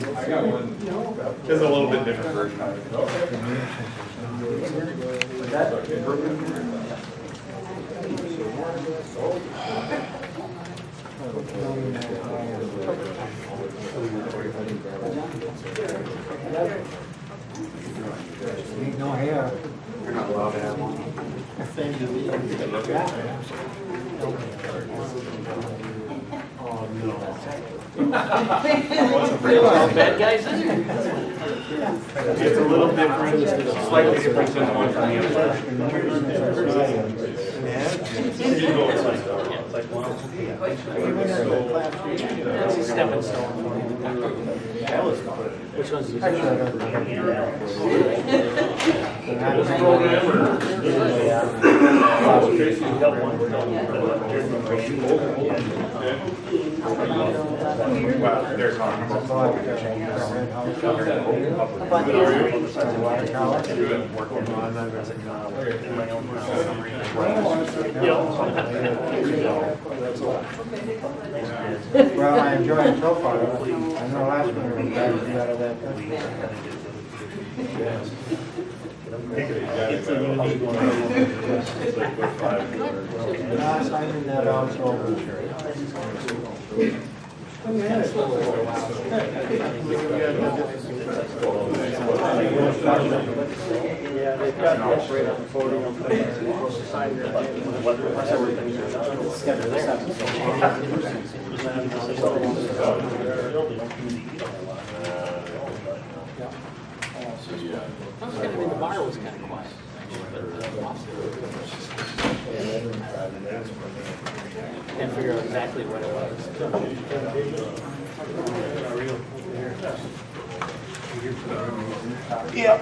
I got one. It's a little bit different version. No hair. You're not allowed to have one. Oh, no. Bad guys, is it? It's a little different, slightly different than the one from the other. That's a stepping stone for you. Which one's the Well, they're talking about. Well, I enjoy it so far. I know last winter we got to be out of that. It's a unique one. Last time in that also. Yeah, they've got that right on the podium. Supposed to sign their everything's scheduled the bar was kind of quiet. Can't figure out exactly what it was. Yep.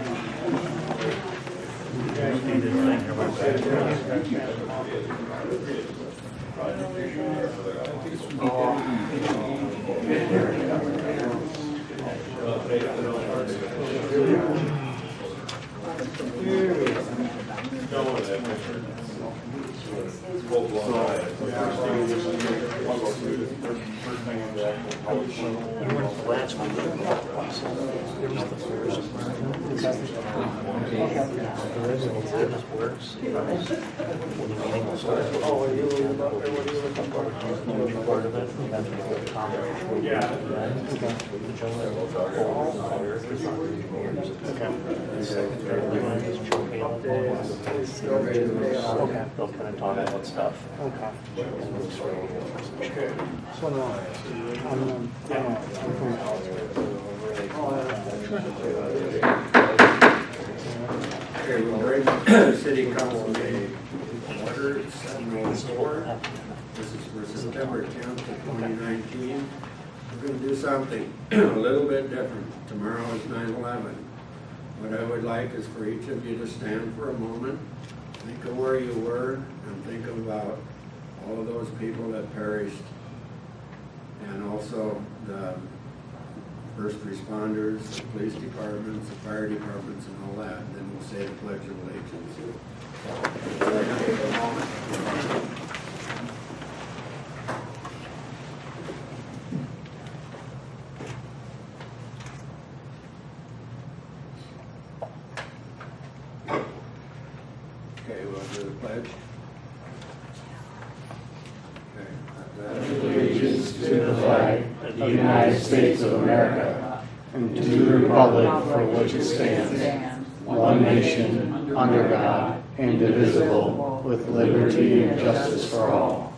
Okay. They'll kind of talk about stuff. Okay. So no, I'm from Okay, we'll bring City Council meeting order. It's 7:04. This is for September 10th of 2019. We're going to do something a little bit different. Tomorrow is 9/11. What I would like is for each of you to stand for a moment, think of where you were, and think about all of those people that perished, and also the first responders, the police departments, the fire departments, and all that. Then we'll say the Pledge of Allegiance. Okay, we'll do the pledge. Allegiance to the flag of the United States of America and to the republic for which it stands, one nation, under God, indivisible, with liberty and justice for all.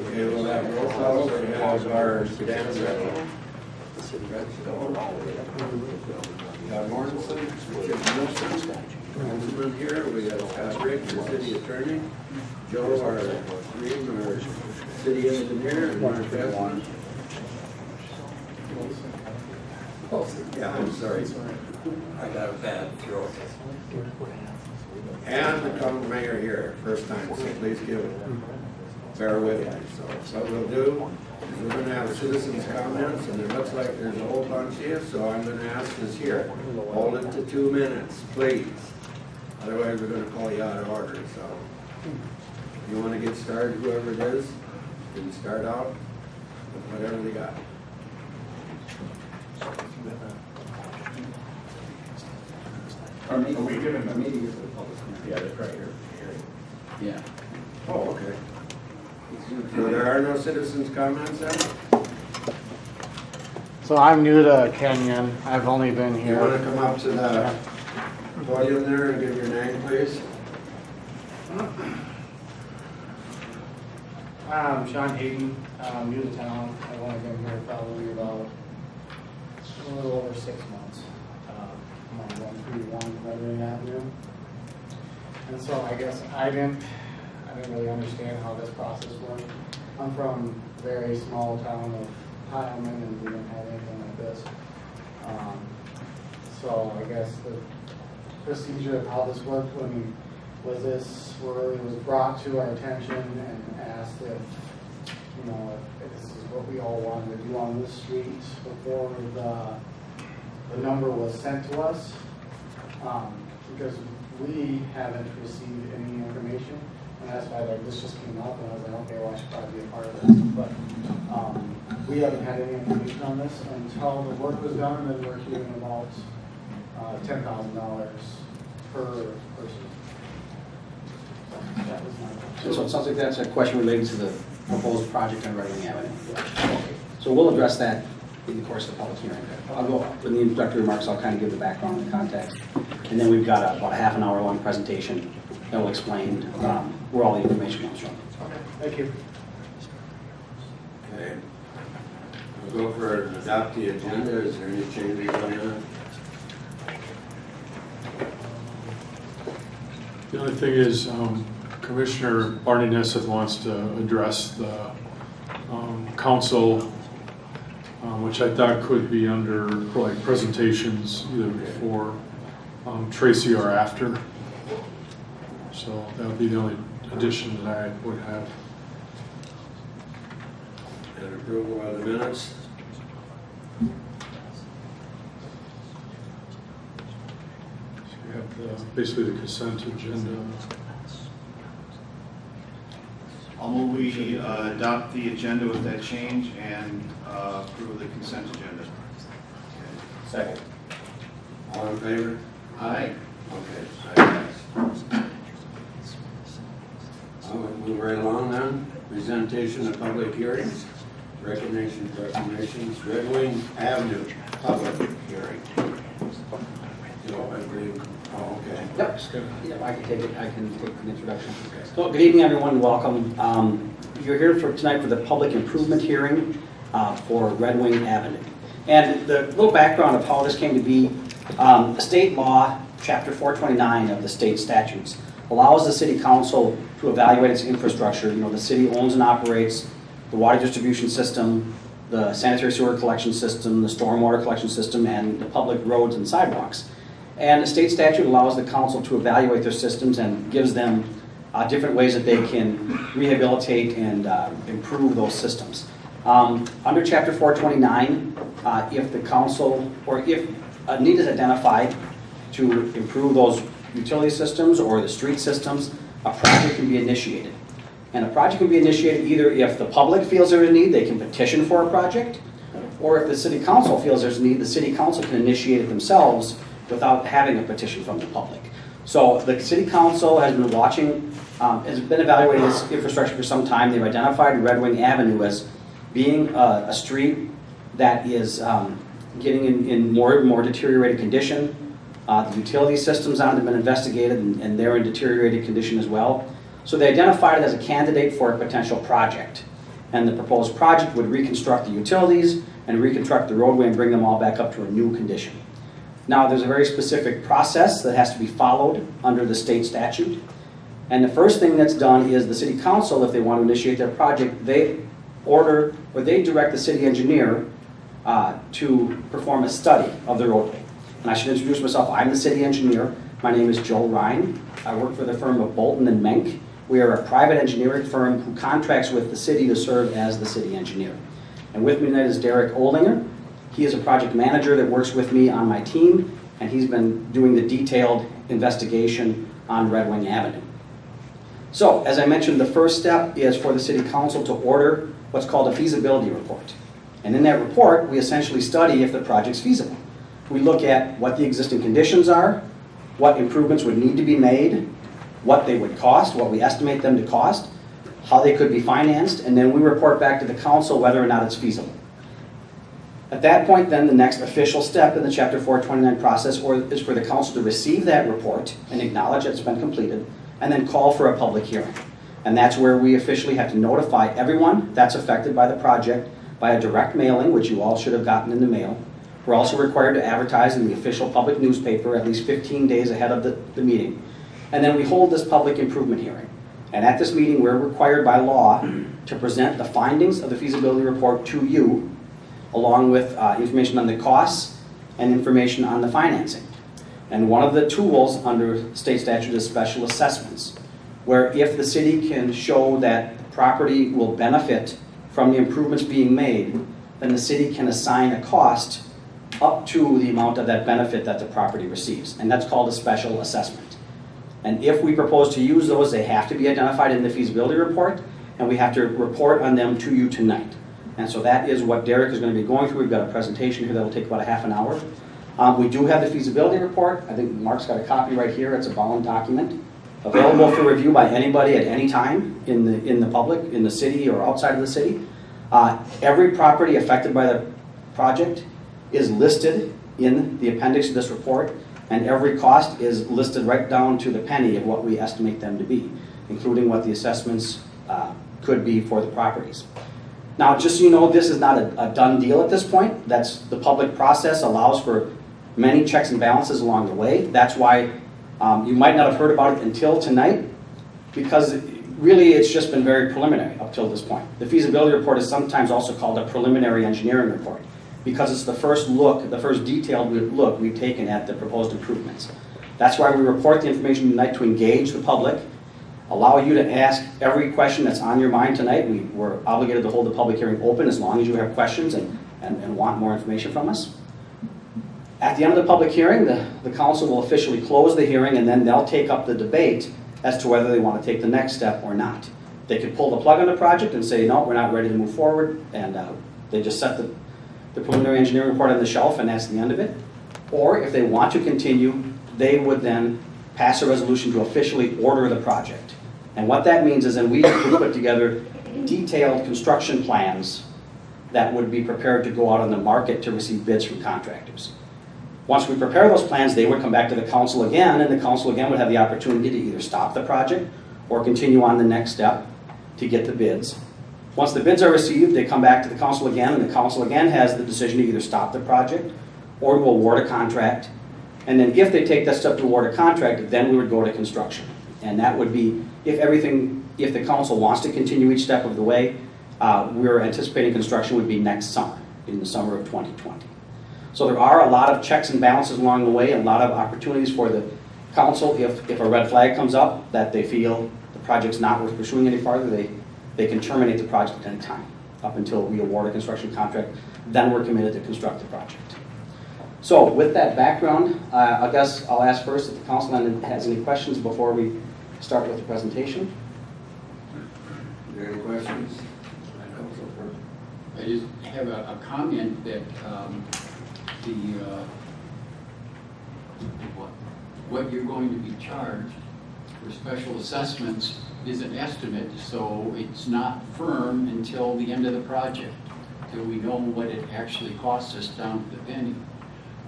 Okay, we'll have roll call. We have our dancer. Todd Mortensen, Chip Nielsen, Councilman here. We have Scott Rick, the city attorney. Joe, our Green, our city engineer, and Mark Bethman. Oh, yeah, I'm sorry. I got a bad throat. And the county mayor here, first time, so please bear with me. So what we'll do is we're going to have citizens' comments, and it looks like there's a whole bunch here, so I'm going to ask this here. Hold it to 2 minutes, please. Otherwise, we're gonna call you out of order, so. If you wanna get started, whoever it is, you can start out with whatever they got. Are we given the meeting is the public? Yeah, that's right here. Yeah. Oh, okay. So there are no citizens' comments then? So I'm new to Kenyon. I've only been You wanna here. come up to the podium there and give your name, please? Sean Hayden, new to town. I've only been here probably about a little over 6 months. I'm on 131 Redwing Avenue. And so I guess I didn't really understand how this process worked. I'm from a very small town of Heilman, and we didn't have anything like this. So I guess the procedure of how this worked, it was brought to our attention and asked if this is what we all wanted to do on this street before the number was sent to us, because we haven't received any information, and that's why this just came up, and I was like, okay, well, I should probably be a part of this, but we haven't had any information on this until the work was done, and then we're hearing about $10,000 per person. So that was my question. So it sounds like that's a question related to the proposed project on Redwing Avenue. Okay. So we'll address that in the course of the public hearing. I'll go in the introductory remarks, I'll kind of give the background and context. And then we've got about a half an hour long presentation that will explain where all the information comes from. Okay, thank you. Okay. We'll go for adopt the agenda. Is there any changes on that? The only thing is, Commissioner Barney Neseth wants to address the council, which I thought could be under like presentations either before Tracy or after. So that would be the only addition that I would have. And approval of the minutes? So we have basically the consent agenda. I'll move we adopt the agenda with that change and approve the consent agenda. Second. All in favor? Aye. Okay. Aye. We'll move right along then. Presentation of public hearings. Recognition, proclamations. Redwing Avenue, public hearing. So I believe, okay. Yep. Yep, I can take it. I can take an introduction. So, good evening, everyone. Welcome. You're here for tonight for the public improvement hearing for Redwing Avenue. And the little background of how this came to be: the state law, Chapter 429 of the state statutes, allows the city council to evaluate its infrastructure. You know, the city owns and operates the water distribution system, the sanitary sewer collection system, the stormwater collection system, and the public roads and sidewalks. And the state statute allows the council to evaluate their systems and gives them different ways that they can rehabilitate and improve those systems. Under Chapter 429, if the council, or if a need is identified to improve those utility systems or the street systems, a project can be initiated. And a project can be initiated either if the public feels there's a need, they can petition for a project, or if the city council feels there's a need, the city council can initiate it themselves without having a petition from the public. So the city council has been watching, has been evaluating this infrastructure for some time. They've identified Redwing Avenue as being a street that is getting in more and more deteriorated condition. The utility systems on it have been investigated, and they're in deteriorated condition as well. So they identified it as a candidate for a potential project. And the proposed project would reconstruct the utilities and reconstruct the roadway and bring them all back up to a new condition. Now, there's a very specific process that has to be followed under the state statute. And the first thing that's done is the city council, if they want to initiate their project, they order, or they direct the city engineer to perform a study of the roadway. And I should introduce myself. I'm the city engineer. My name is Joe Ryan. I work for the firm of Bolton and Menk. We are a private engineering firm who contracts with the city to serve as the city engineer. And with me tonight is Derek Oldinger. He is a project manager that works with me on my team, and he's been doing the detailed investigation on Red Wing Avenue. So, as I mentioned, the first step is for the city council to order what's called a feasibility report. And in that report, we essentially study if the project's feasible. We look at what the existing conditions are, what improvements would need to be made, what they would cost, what we estimate them to cost, how they could be financed, and then we report back to the council whether or not it's feasible. At that point, then, the next official step in the Chapter 429 process is for the council to receive that report and acknowledge it's been completed, and then call for a public hearing. And that's where we officially have to notify everyone that's affected by the project by a direct mailing, which you all should have gotten in the mail. We're also required to advertise in the official public newspaper at least 15 days ahead of the meeting. And then we hold this public improvement hearing. And at this meeting, we're required by law to present the findings of the feasibility report to you, along with information on the costs and information on the financing. And one of the tools under state statute is special assessments, where if the city can show that the property will benefit from the improvements being made, then the city can assign a cost up to the amount of that benefit that the property receives. And that's called a special assessment. And if we propose to use those, they have to be identified in the feasibility report, and we have to report on them to you tonight. And so that is what Derek is going to be going through. We've got a presentation here that will take about a half an hour. We do have the feasibility report. I think Mark's got a copy right here. It's a bound document available for review by anybody at any time in the public, in the city or outside of the city. Every property affected by the project is listed in the appendix of this report, and every cost is listed right down to the penny of what we estimate them to be, including what the assessments could be for the properties. Now, just so you know, this is not a done deal at this point. That's the public process allows for many checks and balances along the way. That's why you might not have heard about it until tonight, because really it's just been very preliminary up till this point. The feasibility report is sometimes also called a preliminary engineering report, because it's the first look, the first detailed look we've taken at the proposed improvements. That's why we report the information tonight, to engage the public, allow you to ask every question that's on your mind tonight. We're obligated to hold the public hearing open as long as you have questions and want more information from us. At the end of the public hearing, the council will officially close the hearing, and then they'll take up the debate as to whether they want to take the next step or not. They could pull the plug on the project and say, no, we're not ready to move forward, and they just set the preliminary engineering report on the shelf, and that's the end of it. Or if they want to continue, they would then pass a resolution to officially order the project. And what that means is then we put together detailed construction plans that would be prepared to go out on the market to receive bids from contractors. Once we prepare those plans, they would come back to the council again, and the council again would have the opportunity to either stop the project or continue on the next step to get the bids. Once the bids are received, they come back to the council again, and the council again has the decision to either stop the project or to award a contract. And then if they take that step to award a contract, then we would go to construction. And that would be, if the council wants to continue each step of the way, we're anticipating construction would be next summer, in the summer of 2020. So there are a lot of checks and balances along the way, a lot of opportunities for the council, if a red flag comes up that they feel the project's not worth pursuing any farther, they can terminate the project at any time, up until we award a construction contract. Then we're committed to construct the project. So with that background, I guess I'll ask first if the council has any questions before we start with the presentation. Are there any questions? I just have a comment that what you're going to be charged for special assessments is an estimate, so it's not firm until the end of the project, till we know what it actually costs us down to the penny.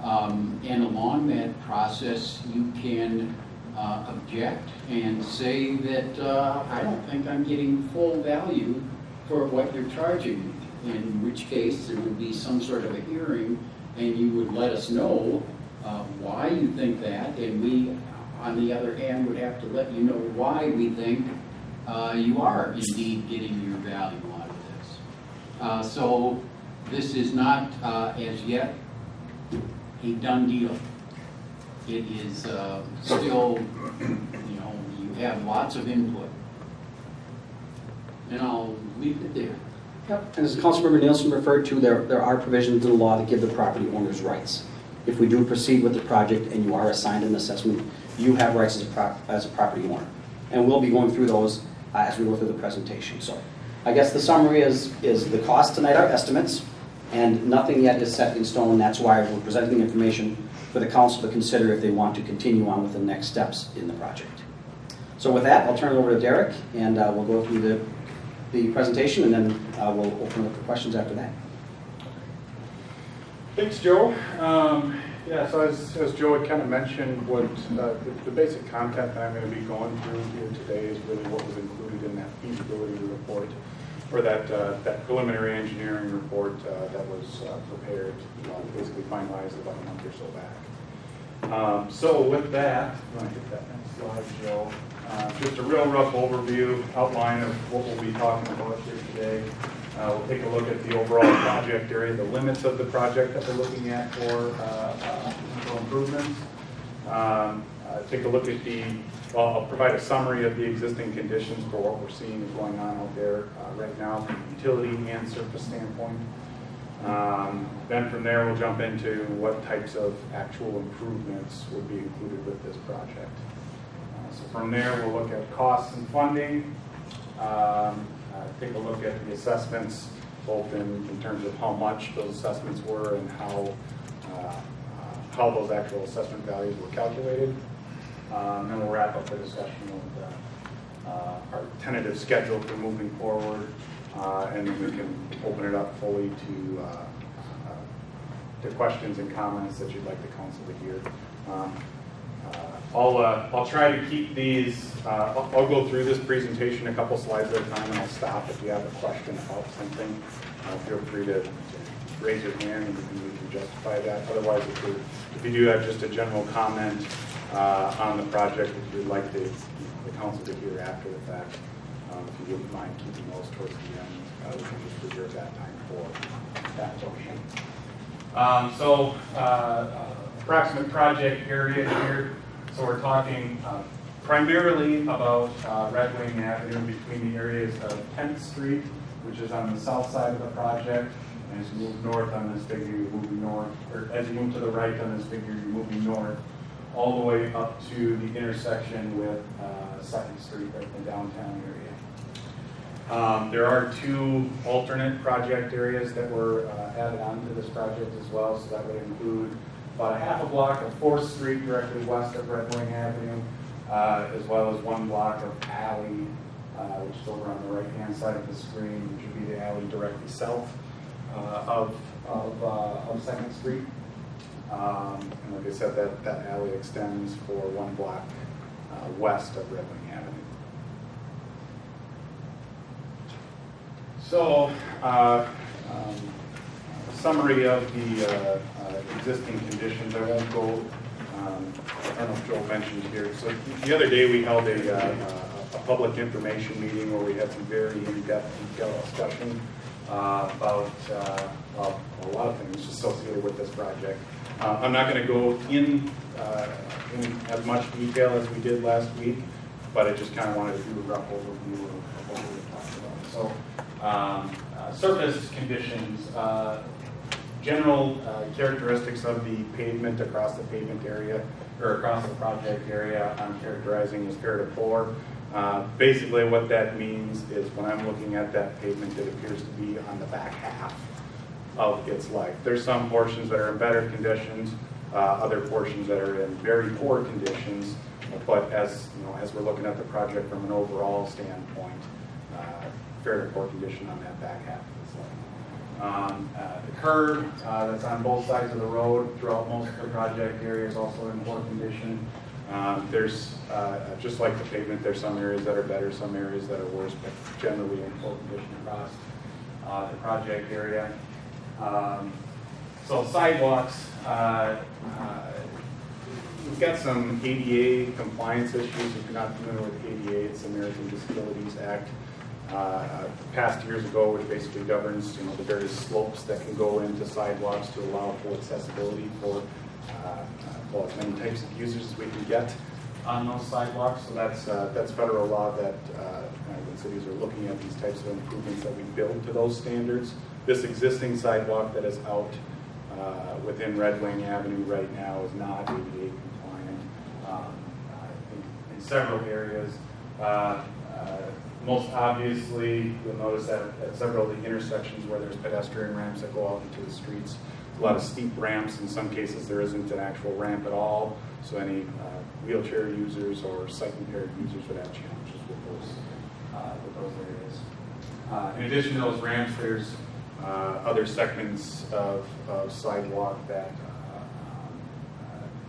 And along that process, you can object and say that I don't think I'm getting full value for what you're charging me, in which case there would be some sort of a hearing, and you would let us know why you think that, and we, on the other hand, would have to let you know why we think you are indeed getting your value out of this. So this is not as yet a done deal. It is still, you have lots of input. And I'll leave it there. Yep. And as Councilmember Nielsen referred to, there are provisions in the law that give the property owners rights. If we do proceed with the project and you are assigned an assessment, you have rights as a property owner. And we'll be going through those as we go through the presentation. So I guess the summary is the costs tonight are estimates, and nothing yet is set in stone. That's why we're presenting the information for the council to consider if they want to continue on with the next steps in the project. So with that, I'll turn it over to Derek, and we'll go through the presentation, and then we'll open up for questions after that. Thanks, Joe. Yeah, so as Joe had kind of mentioned, what the basic content that I'm going to be going through here today is really what was included in that feasibility report, or that preliminary engineering report that was prepared, basically finalized about a month or so back. So with that, I'm going to hit that next slide, Joe. Just a real rough overview, outline of what we'll be talking about here today. We'll take a look at the overall project area, the limits of the project that we're looking at for improvements. Take a look at I'll provide a summary of the existing conditions for what we're seeing is going on out there right now from a utility and surface standpoint. Then from there, we'll jump into what types of actual improvements would be included with this project. So from there, we'll look at costs and funding. Take a look at the assessments, both in terms of how much those assessments were and how those actual assessment values were calculated. Then we'll wrap up the discussion with our tentative schedule for moving forward, and then we can open it up fully to questions and comments that you'd like the council to hear. I'll try to keep these, I'll go through this presentation a couple slides at a time, and I'll stop if you have a question about something. Feel free to raise your hand and we can justify that. Otherwise, if you do have just a general comment on the project that you'd like the council to hear after the fact, if you wouldn't mind keeping those towards the end, we can just reserve that time for that portion. Approximate project area here. So we're talking primarily about Red Wing Avenue between the areas of 10th Street, which is on the south side of the project. And as you move north on this figure, you're moving north, or as you move to the right on this figure, you're moving north, all the way up to the intersection with 2nd Street right in the downtown area. There are 2 alternate project areas that were added onto this project as well, so that would include about a half a block of 4th Street directly west of Red Wing Avenue, as well as 1 block of alley, which is over on the right-hand side of the screen, which would be the alley directly south of 2nd Street. And like I said, that alley extends for 1 block west of Red Wing Avenue. So, summary of the existing conditions. I won't go, I don't know if Joel mentioned here. So the other day we held a public information meeting where we had some very in-depth, detailed discussion about a lot of things associated with this project. I'm not going to go in as much detail as we did last week, but I just kind of wanted to do a rough overview of what we were talking about. So, surface conditions, general characteristics of the pavement across the pavement area, or across the project area, I'm characterizing as fair to poor. Basically what that means is when I'm looking at that pavement, it appears to be on the back half of its life. There's some portions that are in better conditions, other portions that are in very poor conditions, but as we're looking at the project from an overall standpoint, fair to poor condition on that back half of its life. The curb that's on both sides of the road throughout most of the project area is also in poor condition. There's, just like the pavement, there's some areas that are better, some areas that are worse, but generally in poor condition across the project area. So sidewalks, we've got some ADA compliance issues. If you're not familiar with ADA, it's the American Disabilities Act. Passed years ago, which basically governs the various slopes that can go into sidewalks to allow full accessibility for as many types of users as we can get on those sidewalks. So that's federal law that when cities are looking at these types of improvements that we build to those standards. This existing sidewalk that is out within Red Wing Avenue right now is not ADA compliant. several areas. Most obviously, you'll notice that at several of the intersections where there's pedestrian ramps that go out into the streets, a lot of steep ramps. In some cases, there isn't an actual ramp at all, so any wheelchair users or sight-impaired users would have challenges with those areas. In addition to those ramps, there's other segments of sidewalk that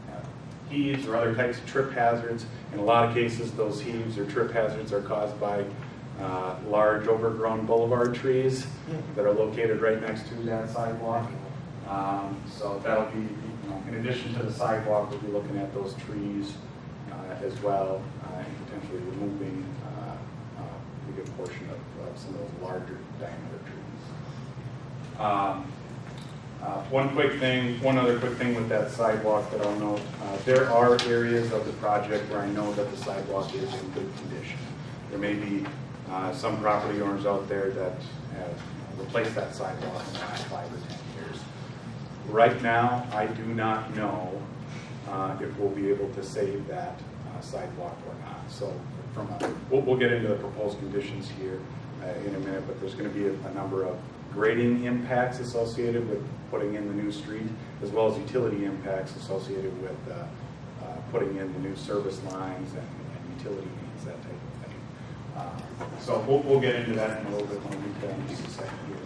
have heaves or other types of trip hazards. In a lot of cases, those heaves or trip hazards are caused by large overgrown boulevard trees that are located right next to that sidewalk. So that'll be, in addition to the sidewalk, we'll be looking at those trees as well, and potentially removing a good portion of some of those larger diameter trees. One other quick thing with that sidewalk that I'll note, there are areas of the project where I know that the sidewalk is in good condition. There may be some property owners out there that have replaced that sidewalk in the last 5 or 10 years. Right now, I do not know if we'll be able to save that sidewalk or not. So we'll get into the proposed conditions here in a minute, but there's going to be a number of grading impacts associated with putting in the new street, as well as utility impacts associated with putting in the new service lines and utility needs, that type of thing. So we'll get into that in a little bit more detail in just a second here.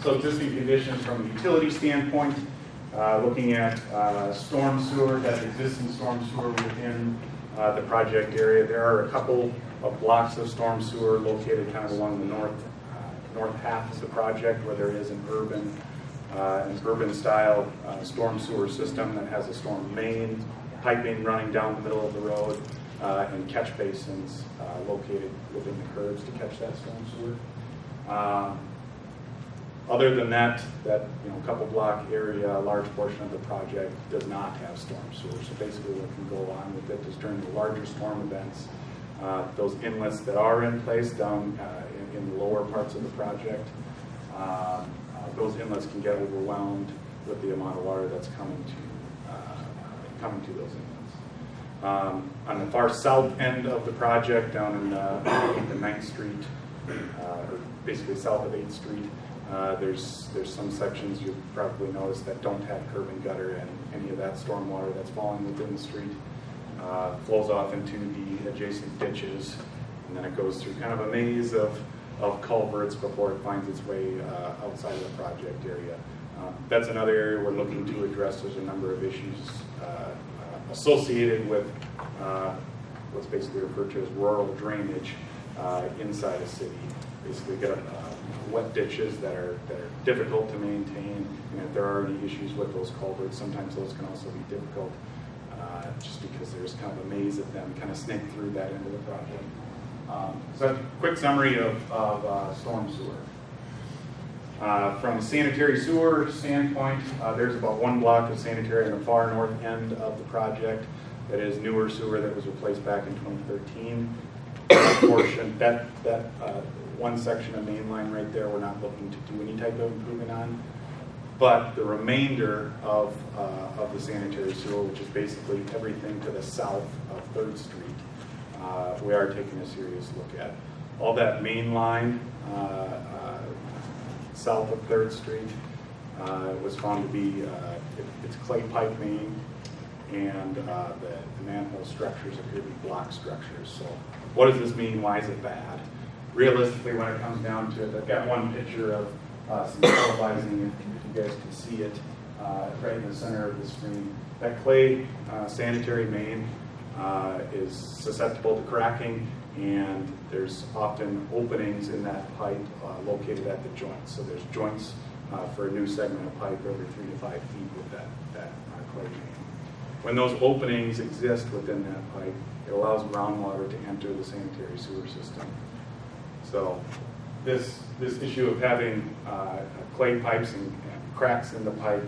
So existing conditions from a utility standpoint, looking at storm sewer, that existing storm sewer within the project area. There are a couple of blocks of storm sewer located kind of along the north half of the project where there is an urban style storm sewer system that has a storm main piping running down the middle of the road and catch basins located within the curbs to catch that storm sewer. Other than that couple block area, a large portion of the project does not have storm sewer. So basically what can go on with it is during the larger storm events, those inlets that are in place down in the lower parts of the project, those inlets can get overwhelmed with the amount of water that's coming to those inlets. On the far south end of the project, down in the 9th Street, or basically south of 8th Street, there's some sections you've probably noticed that don't have curb and gutter, and any of that storm water that's falling within the street flows off into the adjacent ditches, and then it goes through kind of a maze of culverts before it finds its way outside of the project area. That's another area we're looking to address. There's a number of issues associated with what's basically referred to as rural drainage inside a city. Basically got wet ditches that are difficult to maintain, and if there are any issues with those culverts, sometimes those can also be difficult just because there's kind of a maze of them kind of snake through that end of the project. So a quick summary of storm sewer. From a sanitary sewer standpoint, there's about one block of sanitary on the far north end of the project that is newer sewer that was replaced back in 2013. Portion, that one section of main line right there, we're not looking to do any type of improvement on. But the remainder of the sanitary sewer, which is basically everything to the south of 3rd Street, we are taking a serious look at. All that main line south of 3rd Street was found to be, it's clay pipe main, and the manhole structures appear to be block structures. So what does this mean? Why is it bad? Realistically, when it comes down to it, I've got one picture of some televising, if you guys can see it, right in the center of the screen. That clay sanitary main is susceptible to cracking, and there's often openings in that pipe located at the joints. So there's joints for a new segment of pipe every 3 to 5 feet with that clay main. When those openings exist within that pipe, it allows groundwater to enter the sanitary sewer system. So this issue of having clay pipes and cracks in the pipe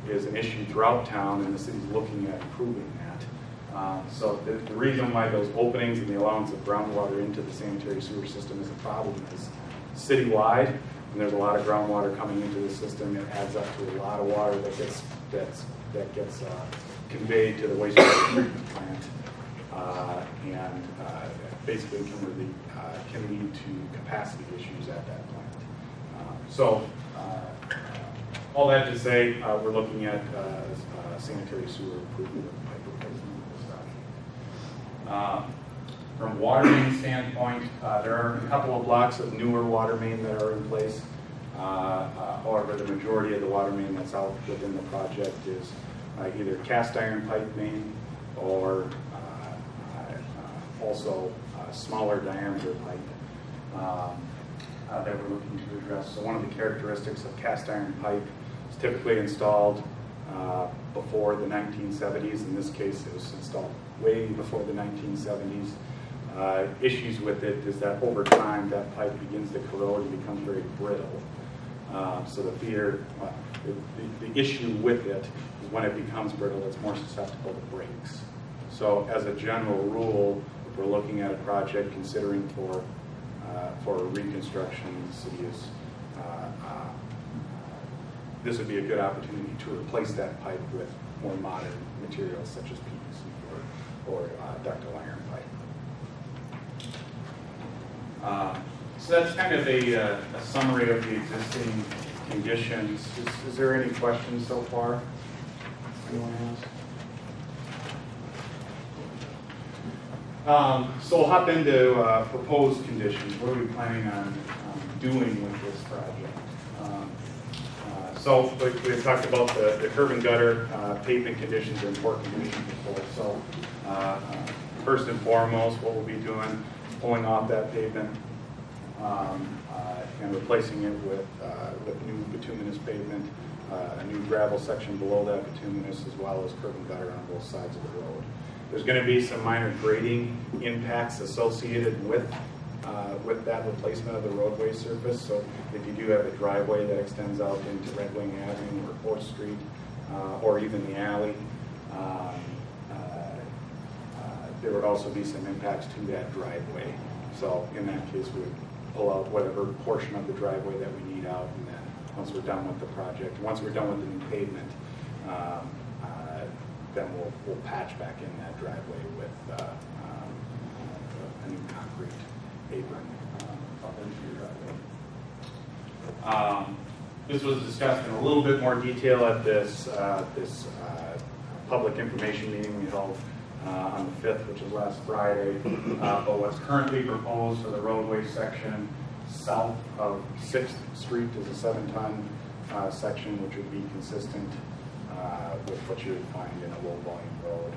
is an issue throughout town, and the city's looking at improving that. So the reason why those openings and the allowance of groundwater into the sanitary sewer system is a problem is citywide, and there's a lot of groundwater coming into the system. It adds up to a lot of water that gets conveyed to the wastewater treatment plant. and basically can lead to capacity issues at that plant. All that to say, we're looking at sanitary sewer improvement and pipe replacement stuff. From water main standpoint, there are a couple of blocks of newer water main that are in place. However, the majority of the water main that's out within the project is either cast iron pipe main or also smaller diameter pipe that we're looking to address. So one of the characteristics of cast iron pipe is typically installed before the 1970s. In this case, it was installed way before the 1970s. Issues with it is that over time that pipe begins to corrode and becomes very brittle. So the issue with it is when it becomes brittle, it's more susceptible to breaks. So as a general rule, if we're looking at a project considering for reconstruction, the city is this would be a good opportunity to replace that pipe with more modern materials such as PVC or ductile iron pipe. So that's kind of a summary of the existing conditions. Is there any questions so far? Anyone else? So we'll hop into proposed conditions. What are we planning on doing with this project? So we've talked about the curb and gutter pavement conditions are important conditions before. So first and foremost, what we'll be doing, pulling off that pavement and replacing it with new bituminous pavement, a new gravel section below that bituminous, as well as curb and gutter on both sides of the road. There's going to be some minor grading impacts associated with that replacement of the roadway surface. So if you do have a driveway that extends out into Red Wing Avenue or 4th Street, or even the alley, there would also be some impacts to that driveway. So in that case, we would pull out whatever portion of the driveway that we need out, and then once we're done with the project, once we're done with the new pavement, then we'll patch back in that driveway with a new concrete apron up into your driveway. This was discussed in a little bit more detail at this public information meeting we held on the 5th, which was last Friday. But what's currently proposed for the roadway section south of 6th Street is a 7-ton section, which would be consistent with what you would find in a low volume road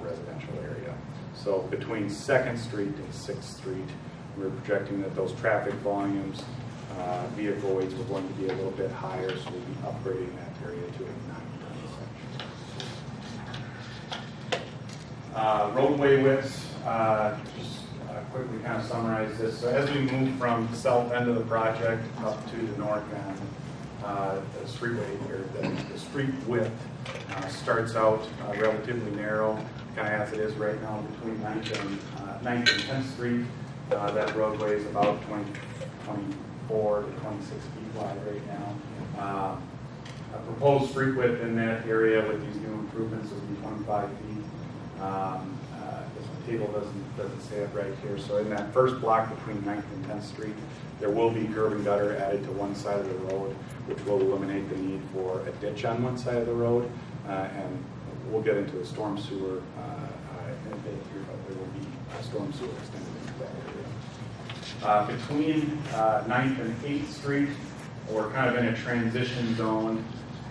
residential area. So between 2nd Street and 6th Street, we're projecting that those traffic volumes, vehicle weights are going to be a little bit higher, so we'll be upgrading that area to a 9-ton section. Roadway widths, just quickly kind of summarize this. So as we move from the south end of the project up to the north end, the street width starts out relatively narrow, kind of as it is right now between 9th and 10th Street. That roadway is about 24 to 26 feet wide right now. A proposed street width in that area with these new improvements will be 25 feet. This table doesn't say it right here. So in that first block between 9th and 10th Street, there will be curb and gutter added to one side of the road, which will eliminate the need for a ditch on one side of the road. And we'll get into the storm sewer in a bit here, but there will be a storm sewer extended into that area. Between 9th and 8th Street, we're kind of in a transition zone.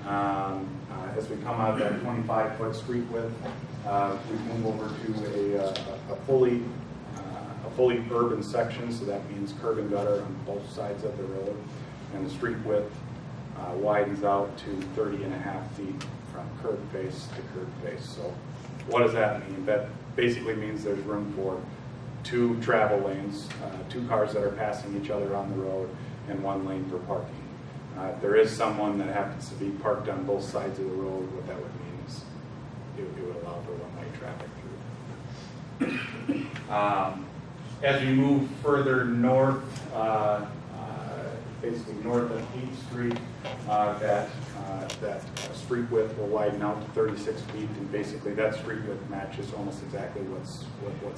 As we come out of that 25-foot street width, we move over to a fully urban section, so that means curb and gutter on both sides of the road, and the street width widens out to 30.5 feet from curb face to curb face. So what does that mean? That basically means there's room for 2 travel lanes, 2 cars that are passing each other on the road, and 1 lane for parking. If there is someone that happens to be parked on both sides of the road, what that would mean is it would allow for one-way traffic through. As we move further north, basically north of 8th Street. That street width will widen out to 36 feet, and basically that street width matches almost exactly what's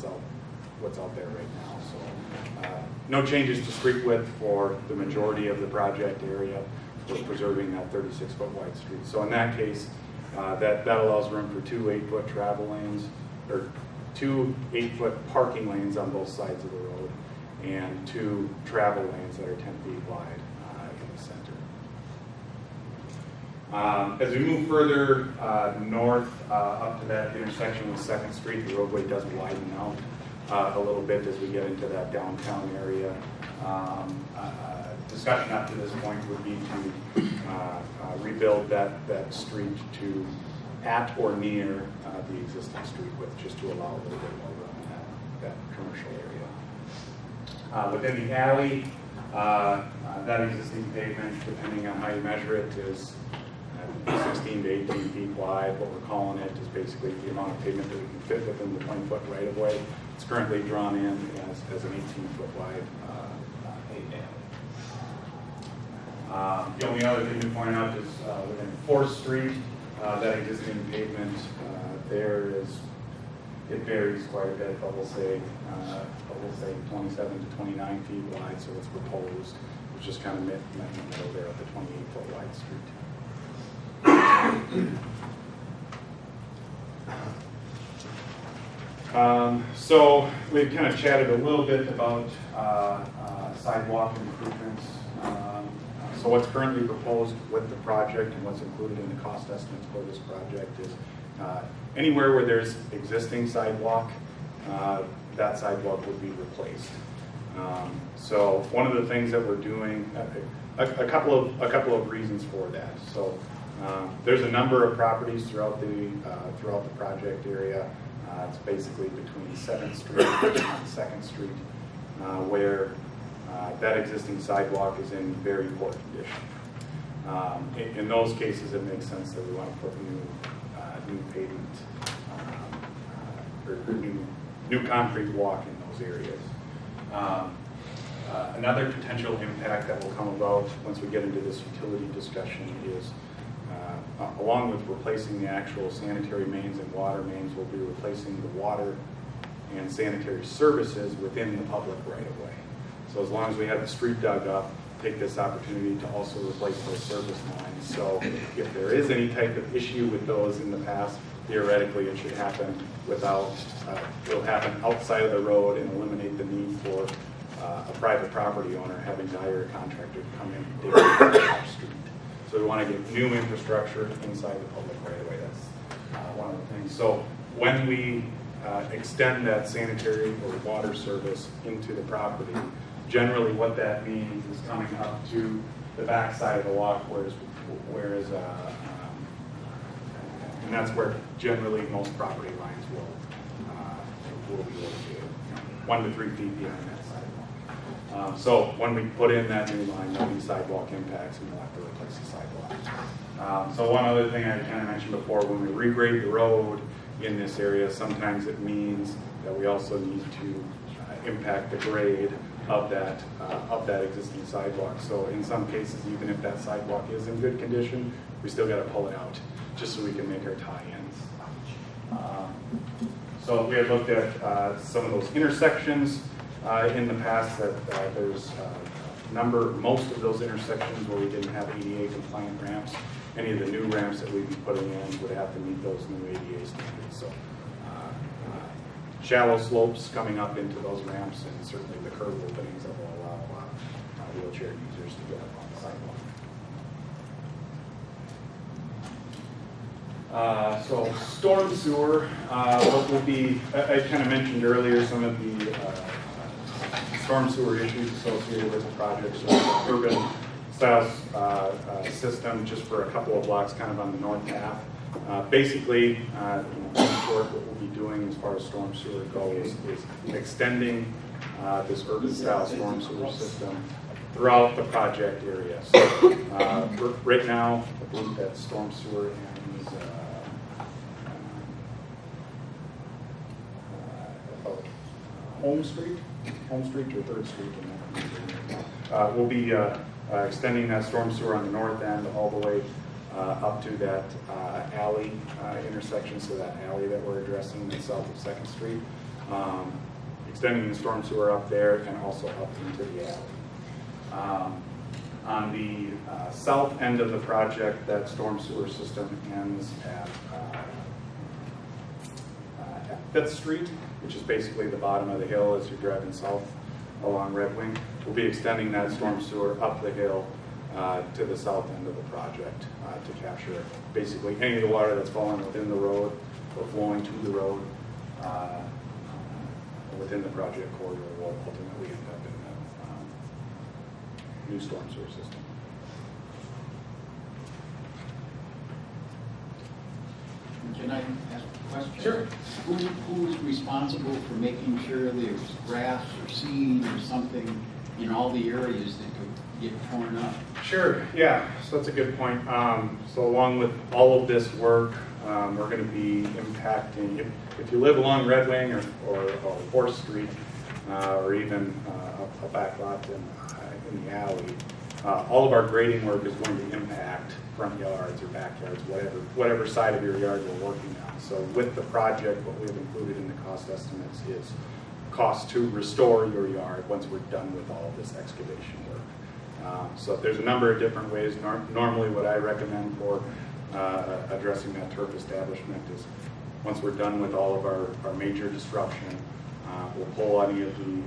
out there right now. So no changes to street width for the majority of the project area. We're preserving that 36-foot wide street. So in that case, that allows room for 2 8-foot travel lanes, or 2 8-foot parking lanes on both sides of the road, and 2 travel lanes that are 10 feet wide in the center. As we move further north up to that intersection with 2nd Street, the roadway does widen out a little bit as we get into that downtown area. Discussion up to this point would be to rebuild that street to at or near the existing street width, just to allow a little bit more room in that commercial area. Within the alley, that existing pavement, depending on how you measure it, is 16 to 18 feet wide. What we're calling it is basically the amount of pavement that we can fit within the 20-foot right-of-way. It's currently drawn in as an 18-foot wide the only other thing to point out is within 4th Street, that existing pavement it varies quite a bit, but we'll say 27 to 29 feet wide, so it's proposed. It's just kind of met in the middle there at the 28-foot wide street. So we've kind of chatted a little bit about sidewalk improvements. So what's currently proposed with the project and what's included in the cost estimates for this project is anywhere where there's existing sidewalk, that sidewalk would be replaced. So one of the things that we're doing, a couple of reasons for that. So there's a number of properties throughout the project area. It's basically between 7th Street and 2nd Street, where that existing sidewalk is in very poor condition. In those cases, it makes sense that we want to put new pavement or new concrete walk in those areas. Another potential impact that will come about once we get into this utility discussion is, along with replacing the actual sanitary mains and water mains, we'll be replacing the water and sanitary services within the public right-of-way. So as long as we have the street dug up, take this opportunity to also replace those service lines. So if there is any type of issue with those in the past, theoretically it should happen without, it'll happen outside of the road and eliminate the need for a private property owner having to hire a contractor to come in and dig the street. So we want to get new infrastructure inside the public right away. That's one of the things. So when we extend that sanitary or water service into the property, generally what that means is coming up to the back side of the walk, whereas and that's where generally most property lines will be located, 1 to 3 feet behind that sidewalk. So when we put in that new line, there'll be sidewalk impacts and we'll have to replace the sidewalk. So one other thing I kind of mentioned before, when we regrade the road in this area, sometimes it means that we also need to impact the grade of that existing sidewalk. So in some cases, even if that sidewalk is in good condition, we still got to pull it out just so we can make our tie-ins. So we have looked at some of those intersections in the past that there's most of those intersections where we didn't have ADA compliant ramps. Any of the new ramps that we'd be putting in would have to meet those new ADA standards. So shallow slopes coming up into those ramps, and certainly the curb openings that will allow wheelchair users to get up on the sidewalk. So storm sewer, what will be, I kind of mentioned earlier some of the storm sewer issues associated with the project. So urban style system just for a couple of blocks kind of on the north half. Basically, in short, what we'll be doing as far as storm sewer goes is extending this urban style storm sewer system throughout the project area. So right now, I believe that storm sewer ends about Home Street or 3rd Street. We'll be extending that storm sewer on the north end all the way up to that alley intersection, so that alley that we're addressing in south of 2nd Street. Extending the storm sewer up there and also up into the alley. On the south end of the project, that storm sewer system ends at 5th Street, which is basically the bottom of the hill as you're driving south along Red Wing. We'll be extending that storm sewer up the hill to the south end of the project to capture basically any of the water that's falling within the road or flowing to the road within the project corridor will ultimately end up in the new storm sewer system. Can I ask a question? Sure. Who's responsible for making sure there's grass or seed or something in all the areas that could get torn up? Sure, yeah, so that's a good point. So along with all of this work, we're going to be impacting, if you live along Red Wing or 4th Street, or even a back lot in the alley, all of our grading work is going to impact front yards or backyards, whatever side of your yard we're working on. So with the project, what we've included in the cost estimates is cost to restore your yard once we're done with all of this excavation work. So there's a number of different ways. Normally what I recommend for addressing that turf establishment is once we're done with all of our major disruption, we'll pull any of the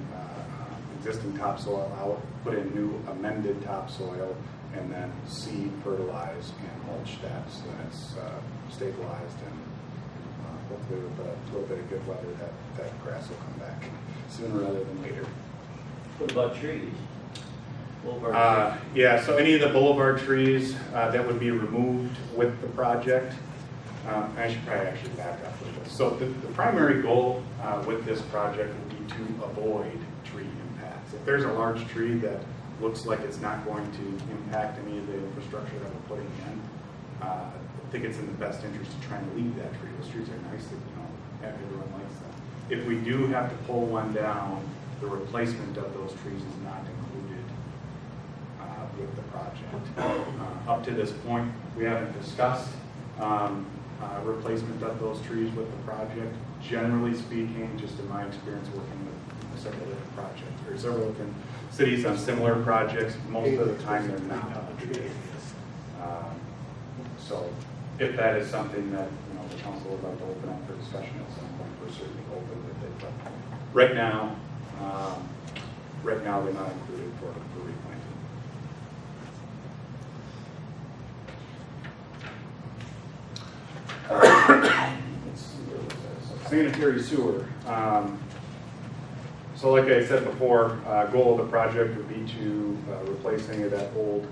existing topsoil out, put in new amended topsoil, and then seed, fertilize, and mulch that so that it's stabilized, and hopefully with a little bit of good weather that grass will come back sooner rather than later. What about trees? Yeah, so any of the boulevard trees that would be removed with the project, I should probably actually back up with this. So the primary goal with this project would be to avoid tree impacts. If there's a large tree that looks like it's not going to impact any of the infrastructure that we're putting in, I think it's in the best interest to try and leave that tree. Those trees are nice, that everyone likes them. If we do have to pull one down, the replacement of those trees is not included with the project. Up to this point, we haven't discussed replacement of those trees with the project. Generally speaking, just in my experience working with several different projects or several different cities on similar projects, most of the time they're not treated. So if that is something that the council would like to open up for discussion at some point, we're certainly open with it. But right now they're not included for replanting. Sanitary sewer. So like I said before, goal of the project would be to replace any of that old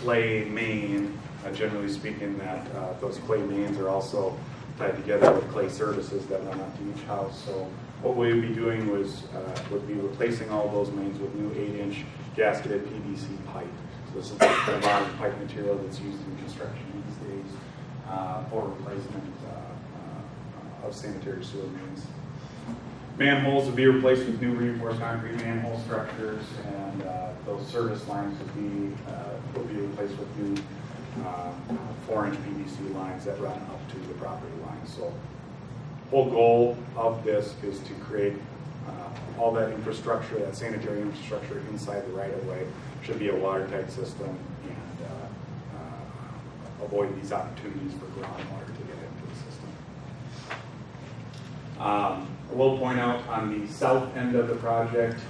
clay main. Generally speaking, that those clay mains are also tied together with clay services that run out to each house. So what we would be doing would be replacing all those mains with new 8-inch gasketed PVC pipe. So this is the modern pipe material that's used in construction these days for replacement of sanitary sewer mains. Manholes would be replaced with new reinforced concrete manhole structures, and those service lines would be replaced with new 4-inch PVC lines that run up to the property line. So the whole goal of this is to create all that infrastructure, that sanitary infrastructure inside the right-of-way. Should be a watertight system and avoid these opportunities for groundwater to get into the system. I will point out on the south end of the project,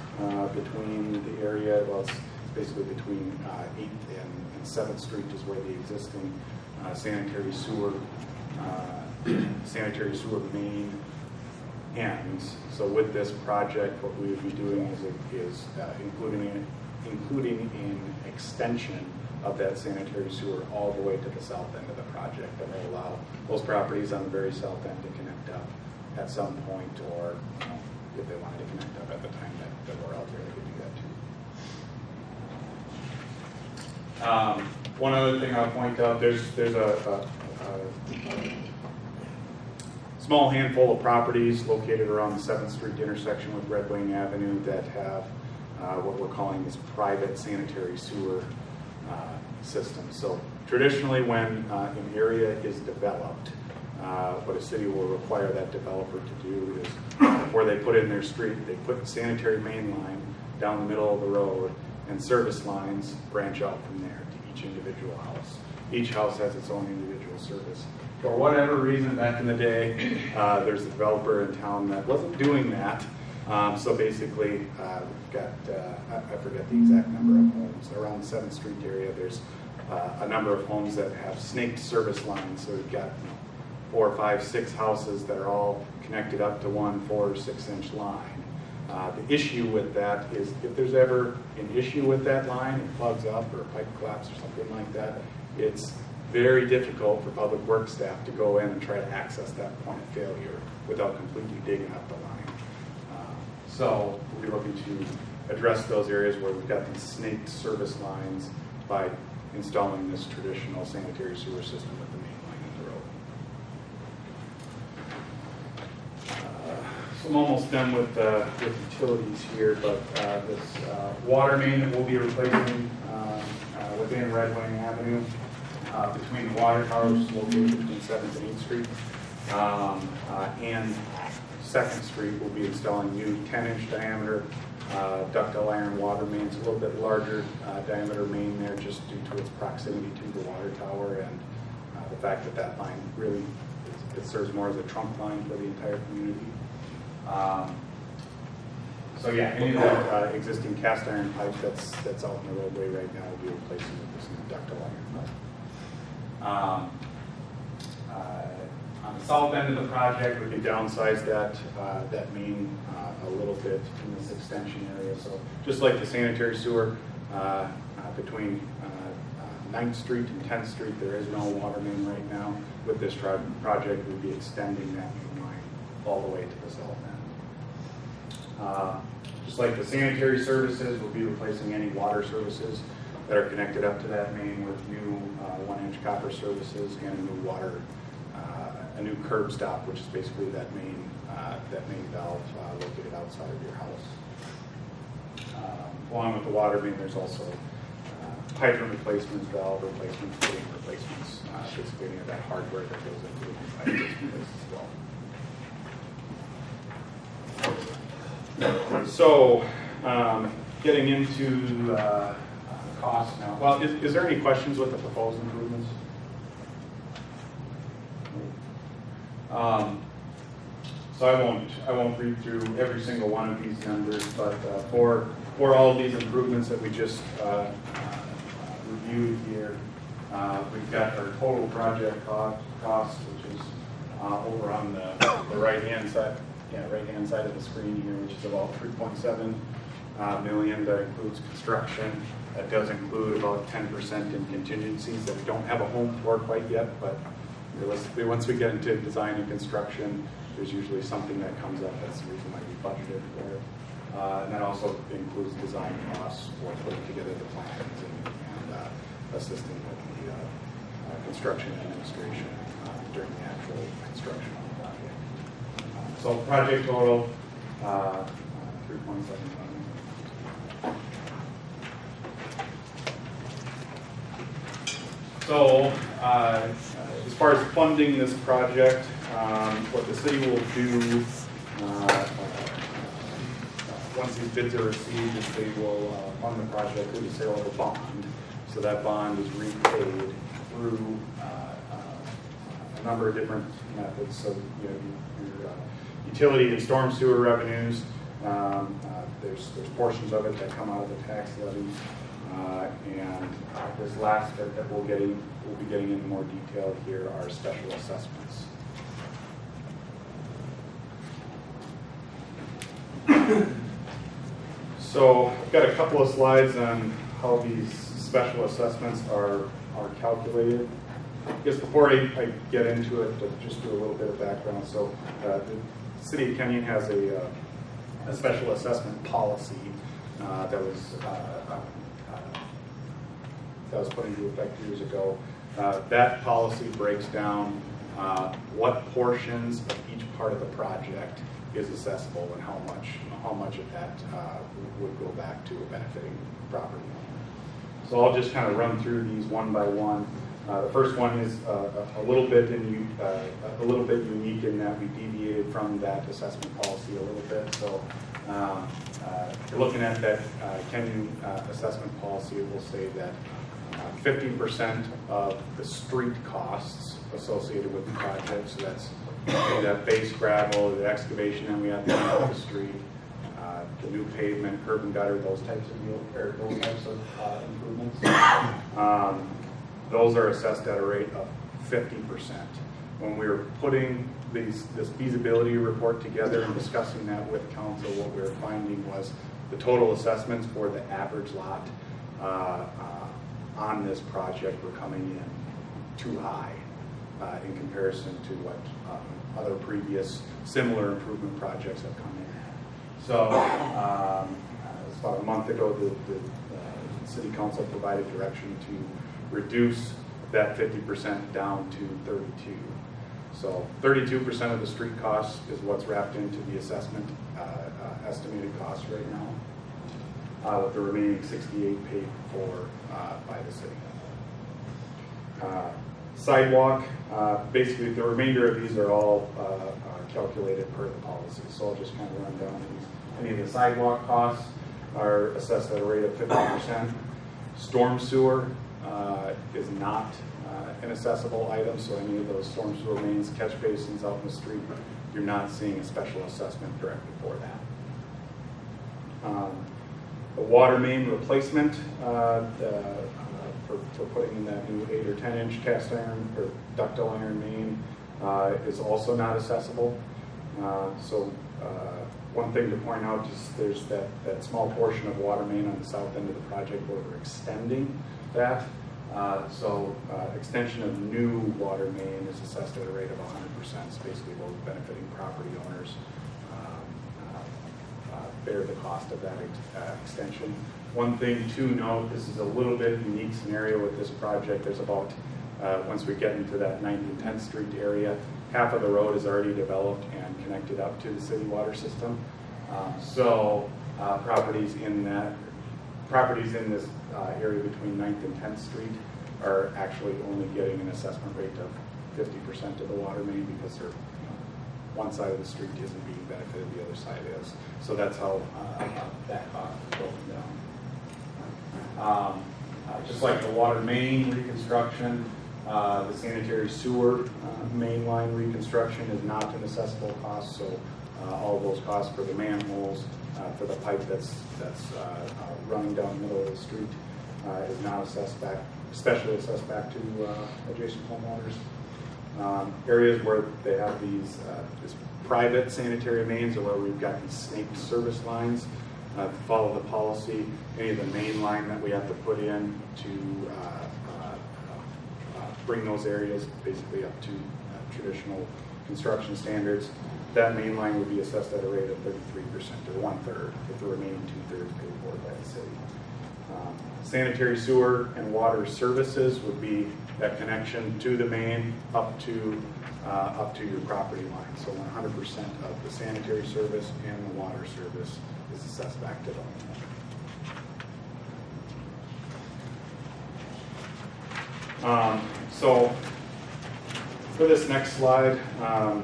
between the area, well, it's basically between 8th and 7th Street is where the existing sanitary sewer main ends. So with this project, what we would be doing is including an extension of that sanitary sewer all the way to the south end of the project that will allow those properties on the very south end to connect up at some point, or if they wanted to connect up at the time that we're out there, they could do that too. One other thing I'll point out, there's a small handful of properties located around the 7th Street intersection with Red Wing Avenue that have what we're calling this private sanitary sewer system. So traditionally when an area is developed, what a city will require that developer to do is before they put in their street, they put sanitary main line down the middle of the road, and service lines branch out from there to each individual house. Each house has its own individual service. For whatever reason, back in the day, there's a developer in town that wasn't doing that. So basically, we've got, I forget the exact number of homes. Around the 7th Street area, there's a number of homes that have snaked service lines. So we've got 4, 5, 6 houses that are all connected up to one 4 or 6 inch line. The issue with that is if there's ever an issue with that line, it plugs up or a pipe collapse or something like that, it's very difficult for public works staff to go in and try to access that point of failure without completely digging up the line. So we'll be looking to address those areas where we've got these snaked service lines by installing this traditional sanitary sewer system with the main line in the road. So I'm almost done with utilities here, but this water main that we'll be replacing within Red Wing Avenue between the water towers located between 7th and 8th Street and 2nd Street, we'll be installing new 10-inch diameter ductile iron water mains, a little bit larger diameter main there just due to its proximity to the water tower and the fact that that line really it serves more as a trunk line for the entire community. So yeah, any of that existing cast iron pipe that's out in the roadway right now will be replacing with this new ductile iron pipe. On the south end of the project, we can downsize that main a little bit in this extension area. So just like the sanitary sewer between 9th Street and 10th Street, there is no water main right now. With this project, we'd be extending that main line all the way to the south end. Just like the sanitary services, we'll be replacing any water services that are connected up to that main with new 1-inch copper services and a new water, a new curb stop, which is basically that main valve located outside of your house. Along with the water main, there's also hydrant replacements, valve replacements, fitting replacements, basically any of that hardware that goes into the new hydrant replacements as well. So, getting into cost now. Well, is there any questions with the proposed improvements? So I won't read through every single one of these numbers, but for all of these improvements that we just reviewed here, we've got our total project cost, which is over on the right-hand side, right-hand side of the screen here, which is about $3.7 million. That includes construction. That does include about 10% in contingencies that we don't have a home for quite yet, but realistically, once we get into design and construction, there's usually something that comes up. That's the reason why we budgeted for it. And that also includes design costs for putting together the plans and assisting with the construction administration during the actual construction of the project. So project total, $3.7 million. So as far as funding this project, what the city will do once these bids are received is they will fund the project through the sale of a bond. So that bond is repaid through a number of different methods. So your utility and storm sewer revenues. There's portions of it that come out of the tax levy. And this last bit that we'll be getting into more detail here are special assessments. So I've got a couple of slides on how these special assessments are calculated. I guess before I get into it, just do a little bit of background. So the City of Kenyon has a special assessment policy that was put into effect years ago. That policy breaks down what portions of each part of the project is accessible and how much of that would go back to a benefiting property owner. So I'll just kind of run through these one by one. The first one is a little bit unique in that we deviated from that assessment policy a little bit. So if you're looking at that Kenyon assessment policy, it will say that 50% of the street costs associated with the project, so that's that base gravel, the excavation, and we have to on the street, the new pavement, curb and gutter, those types of improvements. Those are assessed at a rate of 50%. When we were putting this feasibility report together and discussing that with council, what we were finding was the total assessments for the average lot on this project were coming in too high in comparison to what other previous similar improvement projects have come in at. So it's about a month ago, the city council provided direction to reduce that 50% down to 32. So 32% of the street cost is what's wrapped into the assessment estimated cost right now, with the remaining 68 paid for by the city. Sidewalk, basically the remainder of these are all calculated per the policy. So I'll just kind of run down these. Any of the sidewalk costs are assessed at a rate of 50%. Storm sewer is not an assessable item, so any of those storm sewer mains, catch basins out in the street, you're not seeing a special assessment directly for that. The water main replacement for putting in that new 8 or 10 inch cast iron or ductile iron main is also not accessible. So one thing to point out is there's that small portion of water main on the south end of the project where we're extending that. So extension of new water main is assessed at a rate of 100%. So basically those benefiting property owners bear the cost of that extension. One thing to note, this is a little bit unique scenario with this project. There's about, once we get into that 9th and 10th Street area, half of the road is already developed and connected up to the city water system. So properties in this area between 9th and 10th Street are actually only getting an assessment rate of 50% of the water main because they're, one side of the street isn't being benefited, the other side is. So that's how that cost is broken down. Just like the water main reconstruction, the sanitary sewer main line reconstruction is not an assessable cost. So all of those costs for the manholes, for the pipe that's running down the middle of the street is not assessed back, especially assessed back to adjacent homeowners. Areas where they have these private sanitary mains or where we've got these snaked service lines, follow the policy, any of the main line that we have to put in to bring those areas basically up to traditional construction standards, that main line would be assessed at a rate of 33% or 1/3, with the remaining 2/3 paid for by the city. Sanitary sewer and water services would be that connection to the main up to your property line. So 100% of the sanitary service and the water service is assessed back to the homeowner. So for this next slide, I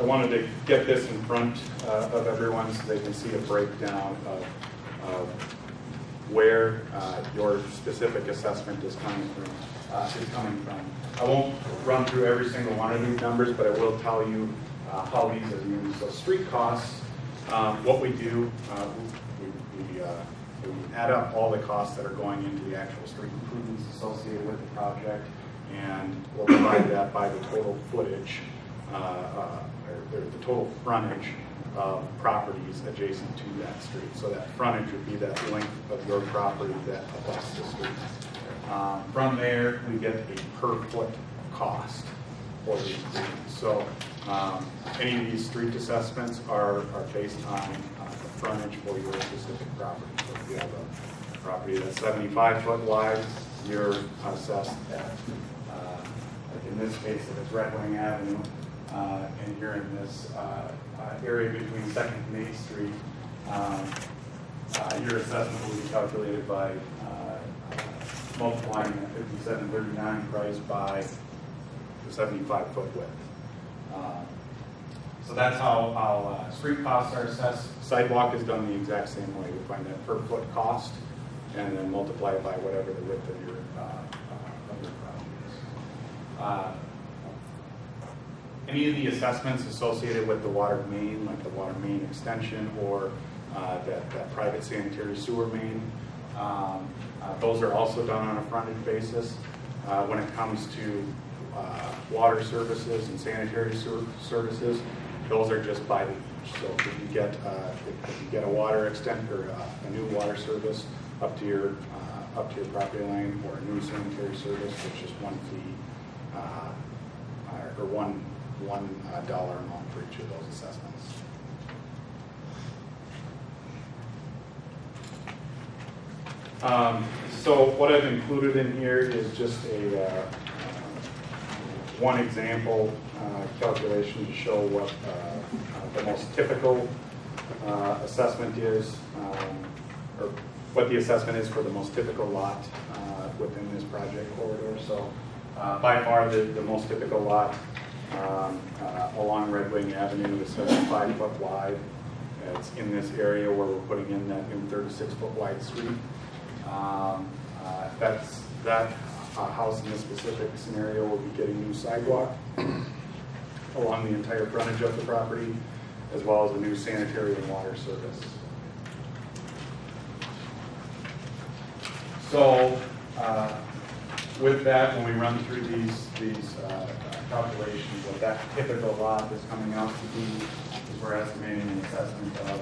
wanted to get this in front of everyone so they can see a breakdown of where your specific assessment is coming from. I won't run through every single one of these numbers, but I will tell you how these are used. So street costs, what we do, we add up all the costs that are going into the actual street improvements associated with the project, and we'll divide that by the total footage, or the total frontage of properties adjacent to that street. So that frontage would be that length of your property that abuts the street. From there, we get a per foot cost for the improvements. So any of these street assessments are based on the frontage for your specific property. So if you have a property that's 75 foot wide, you're assessed at, like in this case, if it's Red Wing Avenue, and here in this area between 2nd and 8th Street, your assessment will be calculated by multiplying that 5739 price by the 75-foot width. So that's how street costs are assessed. Sidewalk is done the exact same way. We find that per foot cost and then multiply it by whatever the width of your project is. Any of the assessments associated with the water main, like the water main extension or that private sanitary sewer main, those are also done on a frontage basis. When it comes to water services and sanitary sewer services, those are just by the each. So if you get a water extent or a new water service up to your property line, or a new sanitary service, it's just one fee or one dollar amount for each of those assessments. So what I've included in here is just a one example calculation to show what the most typical assessment is, or what the assessment is for the most typical lot within this project corridor. So by far the most typical lot along Red Wing Avenue is 75 foot wide. It's in this area where we're putting in that new 36 foot wide street. That house in this specific scenario will be getting new sidewalk along the entire frontage of the property, as well as a new sanitary and water service. So with that, when we run through these calculations, what that typical lot is coming out to be is we're estimating an assessment of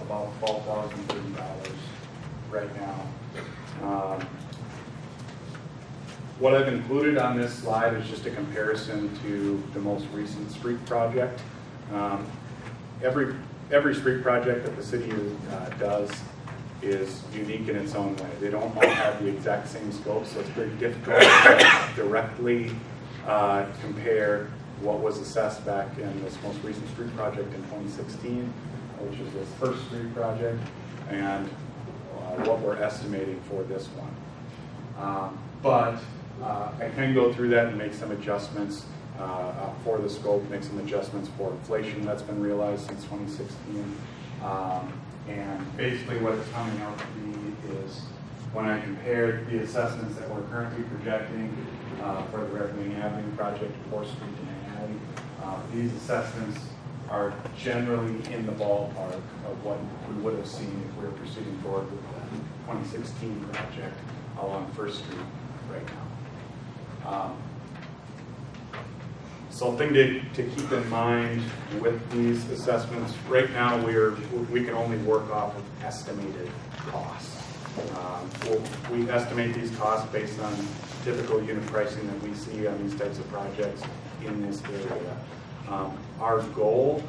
about $12,030 right now. What I've included on this slide is just a comparison to the most recent street project. Every street project that the city does is unique in its own way. They don't all have the exact same scope, so it's very difficult to directly compare what was assessed back in this most recent street project in 2016, which is this first street project, and what we're estimating for this one. But I can go through that and make some adjustments for the scope, make some adjustments for inflation that's been realized since 2016. And basically what it's coming out to be is when I compared the assessments that we're currently projecting for the Red Wing Avenue project, 4th Street and Alley, these assessments are generally in the ballpark of what we would have seen if we were proceeding forward with the 2016 project along 1st Street right now. Something to keep in mind with these assessments, right now we can only work off of estimated costs. We estimate these costs based on typical unit pricing that we see on these types of projects in this area. Our goal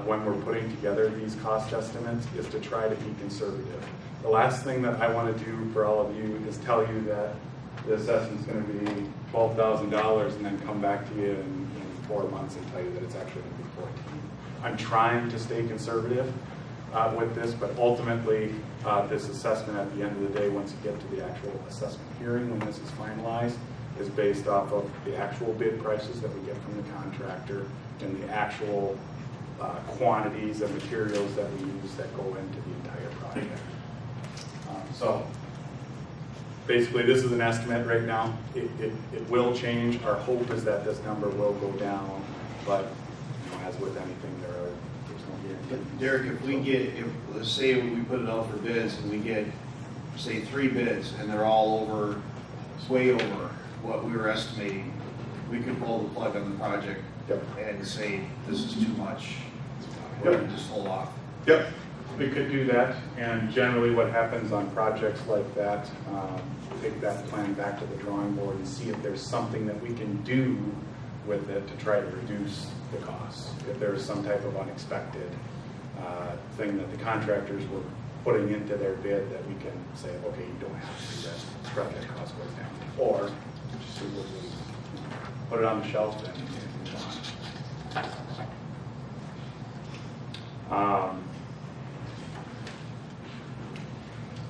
when we're putting together these cost estimates is to try to be conservative. The last thing that I want to do for all of you is tell you that the assessment's going to be $12,000 and then come back to you in 4 months and tell you that it's actually going to be 14. I'm trying to stay conservative with this, but ultimately this assessment at the end of the day, once you get to the actual assessment hearing, when this is finalized, is based off of the actual bid prices that we get from the contractor and the actual quantities of materials that we use that go into the entire project. So basically, this is an estimate right now. It will change. Our hope is that this number will go down, but as with anything, there's no guarantee. But Derek, let's say we put it out for bids and we get, say, 3 bids and they're all way over what we were estimating, we could pull the plug on the project and say, this is too much. We're going to just hold off. Yep, we could do that, and generally what happens on projects like that, take that plan back to the drawing board and see if there's something that we can do with it to try to reduce the costs. If there's some type of unexpected thing that the contractors were putting into their bid that we can say, okay, you don't have to do that, the project cost goes down. Or just put it on the shelf and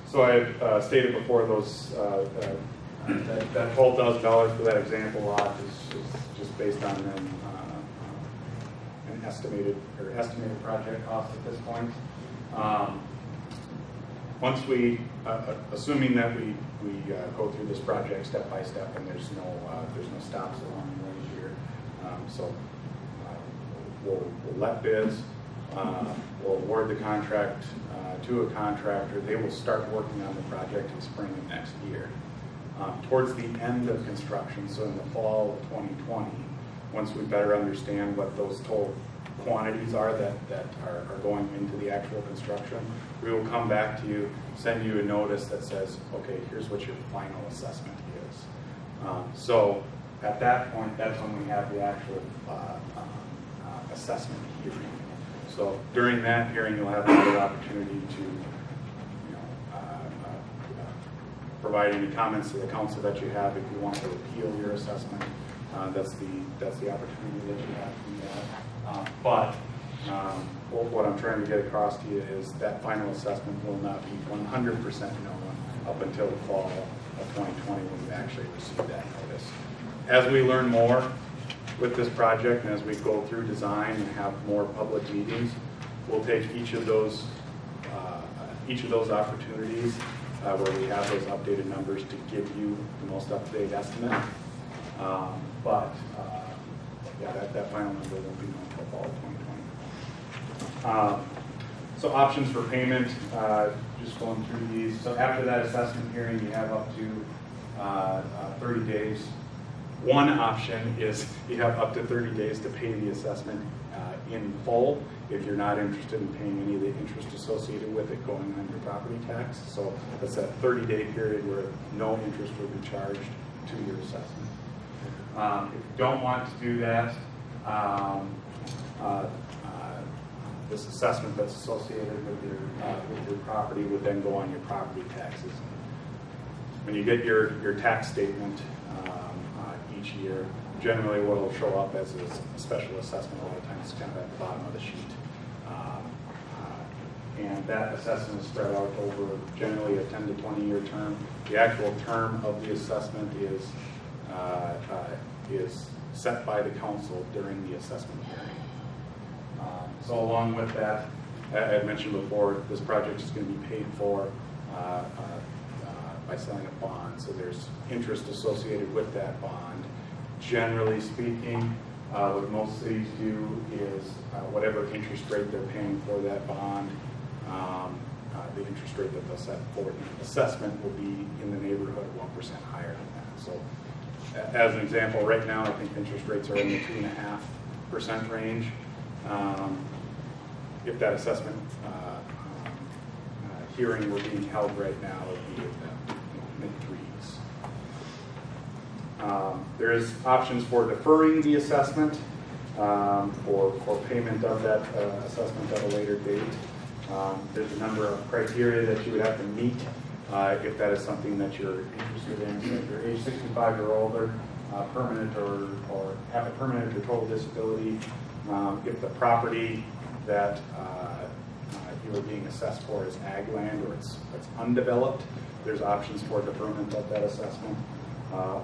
So I had stated before those, that $12,000 for that example lot is just based on an estimated project cost at this point. Once we, assuming that we go through this project step by step and there's no stops along the way here, so we'll let bids, we'll award the contract to a contractor. They will start working on the project in spring of next year. Towards the end of construction, so in the fall of 2020, once we better understand what those total quantities are that are going into the actual construction, we will come back to you, send you a notice that says, okay, here's what your final assessment is. So at that point, that's when we have the actual assessment hearing. So during that hearing, you'll have another opportunity to provide any comments to the council that you have if you want to appeal your assessment. That's the opportunity that you have to do that. But what I'm trying to get across to you is that final assessment will not be 100% known up until the fall of 2020 when we actually receive that notice. As we learn more with this project and as we go through design and have more public meetings, we'll take each of those opportunities where we have those updated numbers to give you the most up-to-date estimate. Yeah, that final number won't be known until fall of 2020. So options for payment, just going through these. So after that assessment hearing, you have up to 30 days. One option is you have up to 30 days to pay the assessment in full if you're not interested in paying any of the interest associated with it going on your property tax. So that's that 30-day period where no interest will be charged to your assessment. If you don't want to do that, this assessment that's associated with your property would then go on your property taxes. When you get your tax statement each year, generally what will show up as a special assessment, a lot of times it's kind of at the bottom of the sheet. And that assessment is spread out over generally a 10 to 20 year term. The actual term of the assessment is set by the council during the assessment hearing. So along with that, I mentioned before, this project is going to be paid for by selling a bond. So there's interest associated with that bond. Generally speaking, what most cities do is whatever interest rate they're paying for that bond, the interest rate that they'll set for the assessment will be in the neighborhood of 1% higher than that. So as an example, right now I think interest rates are in the 2.5% range. If that assessment hearing were being held right now, it would be in the mid-3s. There's options for deferring the assessment for payment of that assessment at a later date. There's a number of criteria that you would have to meet if that is something that you're interested in. So if you're age 65 or older, permanent or have a permanent or total disability, if the property that you are being assessed for is ag land or it's undeveloped, there's options for deferment of that assessment,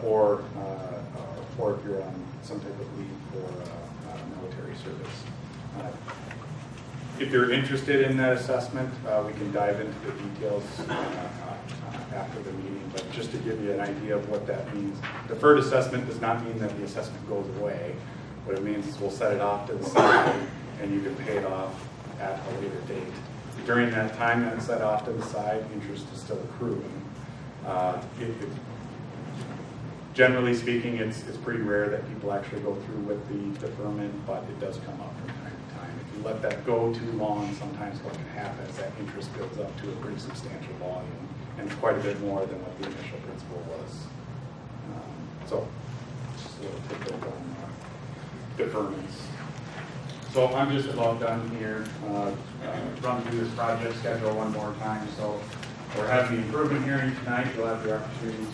or if you're on some type of leave for military service. If you're interested in that assessment, we can dive into the details after the meeting, but just to give you an idea of what that means. Deferred assessment does not mean that the assessment goes away. What it means is we'll set it off to the side and you can pay it off at a later date. During that time that it's set off to the side, interest is still accruing. Generally speaking, it's pretty rare that people actually go through with the deferment, but it does come up from time to time. If you let that go too long, sometimes what can happen is that interest builds up to a pretty substantial volume, and it's quite a bit more than what the initial principal was. So, just a little tidbit on deferments. So I'm just about done here. Run through this project schedule one more time. So we're having the improvement hearing tonight. You'll have the opportunity to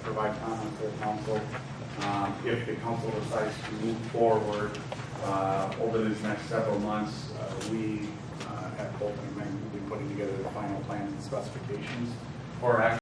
provide comments to the council. If the council decides to move forward over these next several months, we at Bolton and Manning will be putting together the final plans and specifications for